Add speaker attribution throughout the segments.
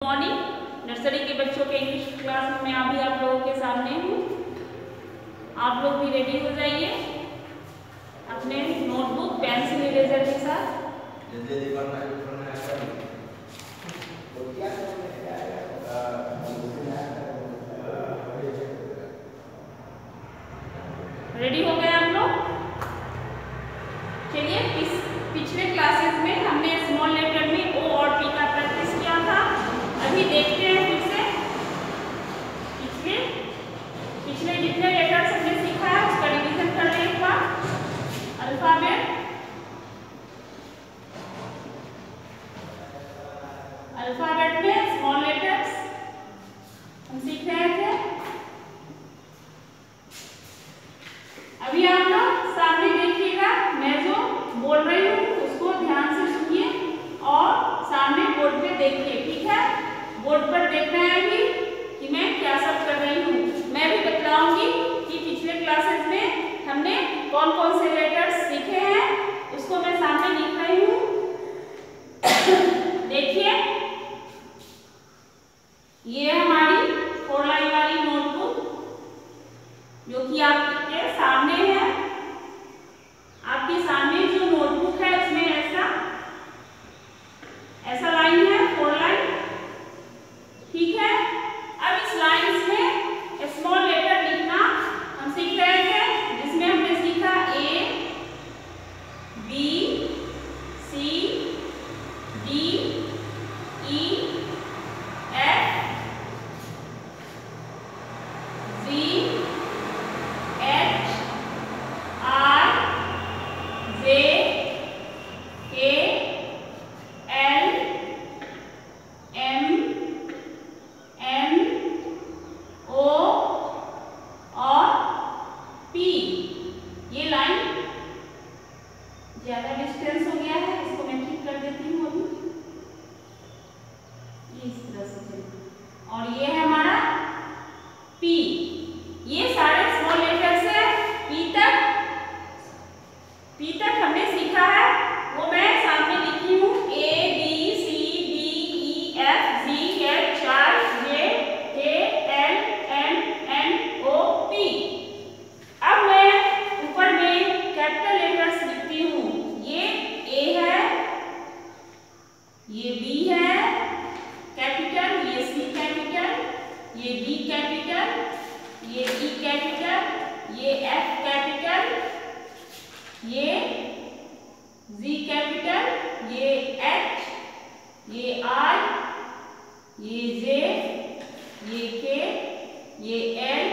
Speaker 1: Morning nursery के बच्चों के इंग्लिश क्लास में अभी आप लोगों के सामने हूँ। आप लोग भी रेडी हो जाइए अपने नोटबुक पेंसिल इरेजर के साथ। रेडी हो गए आप लोग? चलिए, पिछले क्लासेस में हमने स्मॉल लेटर में ओ और पी का प्रैक्टिस किया था। अभी देखते हैं फिर से पिछले जितने लेटर्स हमने सीखा है उसका रिवीजन कर लें एक बार। अल्फाबेट में स्मॉल लेटर्स हम सीख रहे थे। अभी आप लोग सामने देखिएगा, मैं जो बोल रही हूँ उसको ध्यान से सुनिए और सामने बोर्ड पे देखिए, ठीक है? बोर्ड पर देखना है अभी कि मैं क्या सब कर रही हूँ। मैं भी बतलाऊंगी कि पिछले क्लासेस में हमने कौन कौन से लेटर्स सीखे हैं, उसको मैं सामने लिख रही हूँ। देखिए, ये हमारी 4 लाइन वाली नोटबुक जो कि आपके सामने है। आपके सामने जो नोटबुक है उसमें ऐसा लाइन है, 4 लाइन, ठीक है? अब इस लाइन्स में स्मॉल लेटर लिखना हम सीख रहे थे, जिसमें हमने सीखा A, B, C, D, E, F, G, H, I, J, K, L, M, N, O और P। ये लाइन ज्यादा डिस्टेंस हो गया है, इसको मैं ठीक कर देती हूँ अभी, ये इस तरह से। और ये है हमारा P। ये सारे स्मॉल लेटर्स है। P तक हमने सीखा है, वो मैं सामने लिखी हूँ। A, B, C, D, E, F, G, H, I, J, K, L, M, N, O, P। अब मैं ऊपर में कैपिटल लेटर्स लिखती हूँ। ये A है, ये B है कैपिटल, ये C कैपिटल, ये D कैपिटल, ये E कैपिटल, ये F कैपिटल, ये Z कैपिटल, ये H, ये I, ये J, ये K, ये L,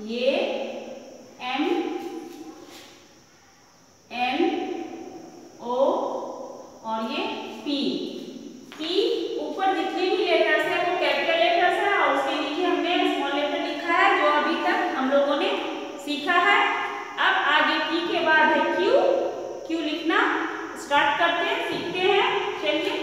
Speaker 1: ये M, N, O और ये P। ऊपर जितने भी लेटर्स हैं वो कैपिटल लेटर्स हैं और उसके नीचे हमने स्मॉल लेटर लिखा है, जो अभी तक हम लोगों ने सीखा है। अब आगे P के बाद है Q लिखना स्टार्ट करते हैं, सीखते हैं। चलिए,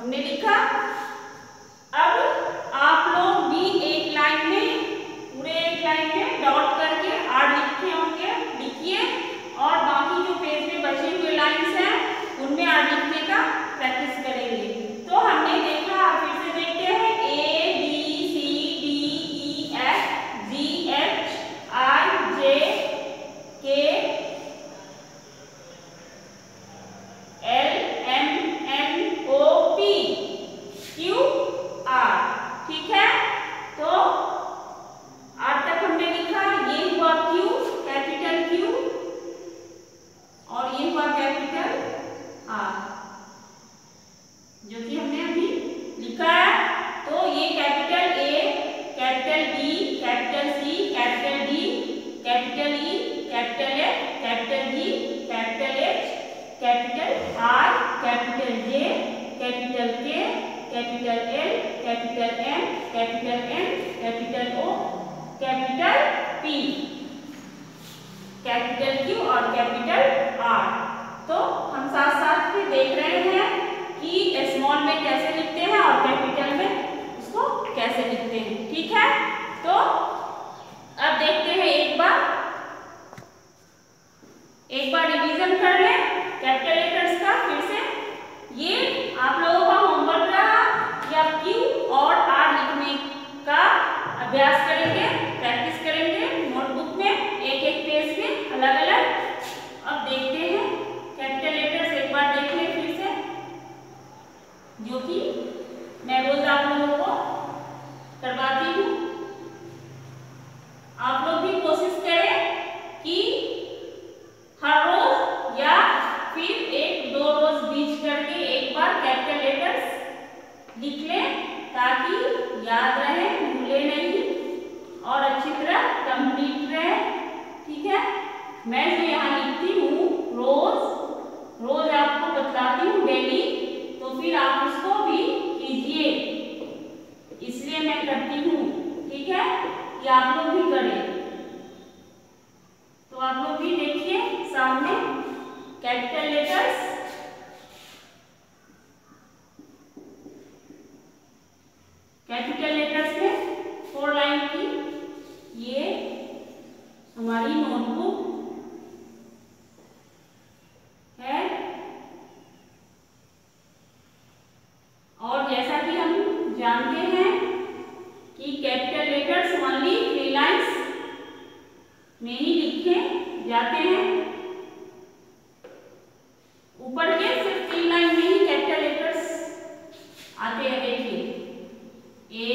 Speaker 1: हमने लिखा। अब आप लोग भी एक लाइन में, पूरे एक लाइन में डॉट करके आर लिखे होंगे, लिखिए। और बाकी जो पेज में बचे हुए लाइंस हैं उनमें आर लिखने का प्रैक्टिस करेंगे। तो हमने देखा, आप फिर से देखते हैं, A B C D E F G H I J K L M N O P Q R। ठीक है, तो आर तक हमने लिखा। ये हुआ Q, कैपिटल Q, और ये हुआ कैपिटल R, जो कि हमने अभी लिखा है। तो ये capital A, capital B, capital C, capital D, capital E, capital F, capital G, capital H, capital R, capital J, capital K, capital L, capital M, capital N, capital O, capital P, capital Q और capital R। तो हम साथ साथ में देख रहे हैं कि स्मॉल में कैसे लिखते हैं और कैपिटल में उसको कैसे लिखते हैं। ठीक है, तो अब देखते हैं, एक बार रिवीजन कर लें कैपिटल लेटर्स का फिर से। ये आप लोगों का होमवर्क रहा कि आप Q और R लिखने का अभ्यास करेंगे, प्रैक्टिस करेंगे नोटबुक में, एक एक पेज में अलग अलग। अब देखते हैं कैपिटल लेटर्स, एक बार देख लें फिर से, जो कि मैं रोज आप लोगों को करवाती हूँ। आप लोग भी कोशिश करें कि हर रोज या फिर एक दो रोज बीच करके एक बार कैपिटल लेटर्स लिख लें, ताकि याद रहे, भूले नहीं और अच्छी तरह कंप्लीट रहे। ठीक है, मैं जो यहाँ लिखती हूँ रोज आपको बतलाती हूँ डेली, तो फिर आप उसको भी कीजिए, इसलिए मैं करती हूँ। ठीक है, कि आप लोग भी करें। तो आप लोग भी देखिए सामने कैपिटल लेटर्स। कैपिटल लेटर्स में 4 लाइन की ये हमारी नोटबुक है। और जैसा कि हम जानते हैं कि कैपिटल लेटर्स ओनली 3 लाइन्स में ही लिखे जाते हैं। ऊपर के सिर्फ 3 लाइन में ही कैपिटल लेटर्स आते हैं। देखिए A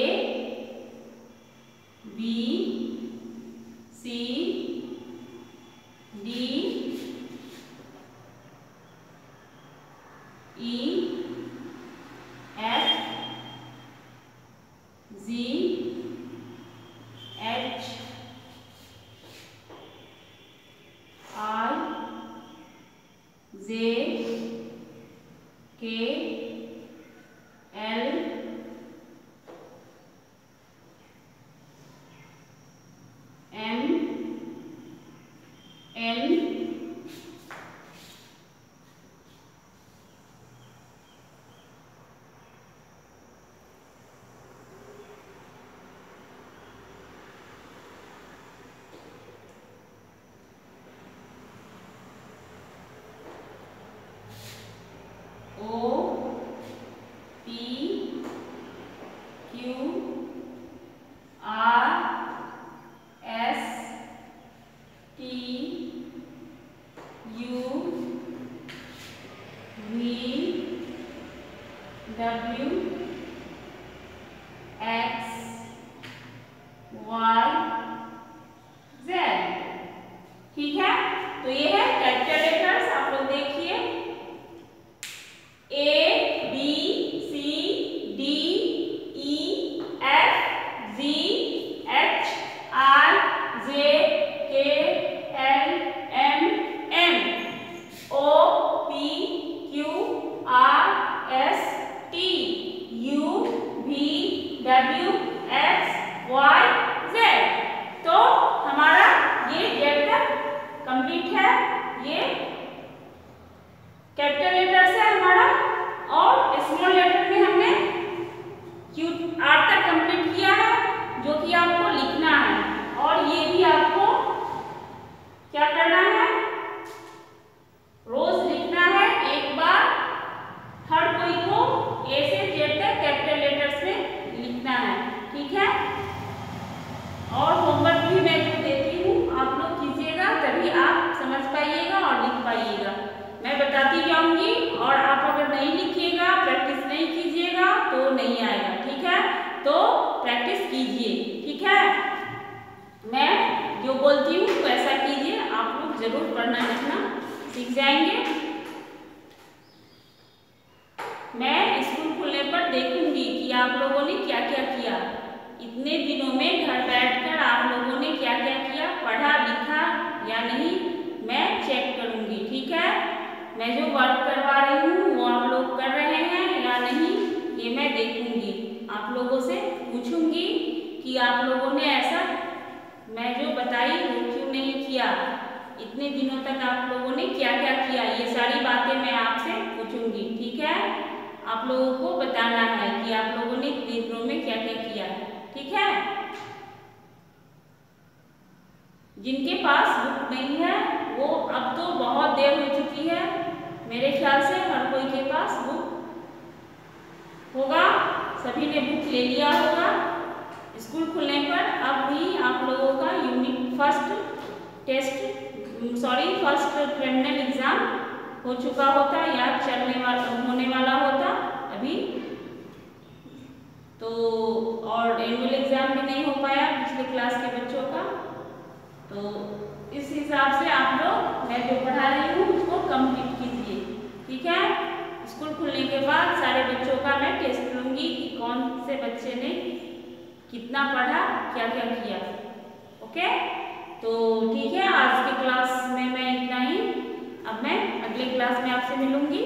Speaker 1: ठीक है, तो ये है कैपिटल लेटर्स। आप लोग देखिए A B C D E F G H I J K L M N O P Q R S T U V W X Y Z। तो हमारा ये जेड तक कंप्लीट है। ये कैपिटल लेटर से हमारा, और स्मॉल लेटर में हमने क्यू आर तक कंप्लीट किया है, जो कि आपको लिखना है। और ये भी आपको क्या करना है, रोज लिखना है एक बार। हर कोई को ए से जेड तक कैपिटल लेटर्स में लिखना है, ठीक है। और होमवर्क भी मैं जो देती हूँ आप लोग कीजिएगा, तभी आप समझ पाइएगा और लिख पाइएगा। मैं बताती जाऊंगी, और आप अगर नहीं लिखिएगा, प्रैक्टिस नहीं कीजिएगा तो नहीं आएगा, ठीक है। तो प्रैक्टिस कीजिए, ठीक है। मैं जो बोलती हूँ वैसा कीजिए, आप लोग जरूर पढ़ना लिखना सीख जाएंगे। मैं स्कूल खुलने पर देखूंगी कि आप लोगों ने क्या क्या किया। इतने दिनों में घर बैठकर आप लोगों ने क्या क्या किया, पढ़ा लिखा या नहीं, मैं चेक करूंगी, ठीक है। मैं जो वर्क करवा रही हूँ वो आप लोग कर रहे हैं या नहीं, ये मैं देखूंगी। आप लोगों से पूछूंगी कि आप लोगों ने ऐसा मैं जो बताई वो क्यों नहीं किया, इतने दिनों तक आप लोगों ने क्या क्या किया, ये सारी बातें मैं आपसे पूछूंगी, ठीक है। आप लोगों को बताना है कि आप लोगों ने इतने दिनों में क्या क्या किया, ठीक है। जिनके पास बुक नहीं है वो, अब तो बहुत देर हो चुकी है, मेरे ख्याल से हर कोई के पास बुक होगा, सभी ने बुक ले लिया होगा। स्कूल खुलने पर अब भी आप लोगों का यूनिट फर्स्ट टर्मिनल एग्जाम हो चुका होता या होने वाला होता अभी तो, और एनुअल एग्जाम भी नहीं हो पाया पिछले क्लास के बच्चों का। तो इस हिसाब से आप लोग, मैं जो पढ़ा रही हूँ उसको कंप्लीट कीजिए, ठीक है। स्कूल खुलने के बाद सारे बच्चों का मैं टेस्ट लूँगी कि कौन से बच्चे ने कितना पढ़ा, क्या क्या किया, ओके। तो ठीक है, आज की क्लास में मैं इतना ही। अब मैं अगले क्लास में आपसे मिलूँगी।